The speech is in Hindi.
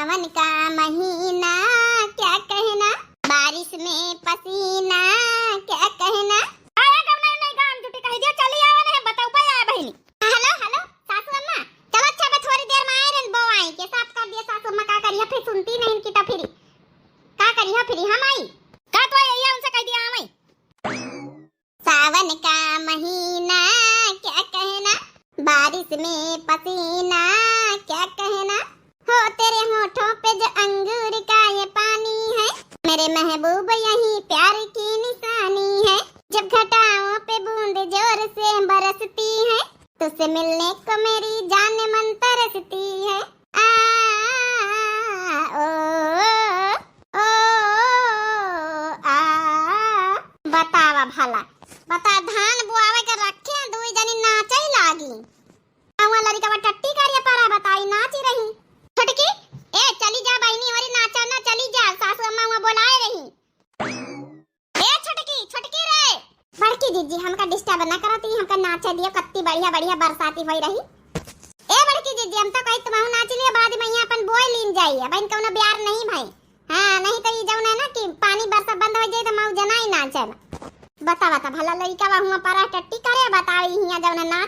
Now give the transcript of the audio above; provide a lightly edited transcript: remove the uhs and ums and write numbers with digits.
सावन का महीना क्या कहना, बारिश में पसीना क्या कहना। आया कब नहीं काम छुट्टी कह दिया चली आवन है बताओ पाया है बहिनी। हेलो हेलो सासू अम्मा, चलो अच्छा बस थोड़ी देर में आए रन बो आई के साफ कर दिया सासू अम्मा का करिया फिर सुनती नहीं इनकी तो फिर का करिया फिर हम आई का तो ये उनसे कह दिया हम आई। सावन का महीना क्या कहना, बारिश में पसीना क्या कहना। हो तेरे होठों पे जो अंगूर का ये पानी है, मेरे महबूब यही प्यार की निशानी है। जब घटाओं पे बूंद जोर से बरसती है, तुझसे मिलने को मेरी जान मन तरसती है। आ ओ आ बतावा भला बता धान बुआवे के रखे दुई जनी नाचई लागी आवा लड़का टट्टी करिया पारा बताई नाची रही। छोटकी ए चली जा बहनी हमारी नाचा ना चली जा सासू अम्मा वहां बुलाए रही। ए छोटकी छोटकी रे बड़की जीजी हमका डिस्टर्ब ना करती हमका नाचा दियो कत्ती बढ़िया बढ़िया बरसाती होई रही। ए बड़की जीजी हम तो कहि तुम नाच लियो बाद में यहां अपन बोय लीन जाई अब इन कोनो ब्यार नहीं भाई। हां नहीं तो ई जौन है ना कि पानी बरसा बंद हो जाए तो मऊ जना ही नाचे। बता बता भला लड़का वहां पारा टट्टी करे बताई हिया जौन नाच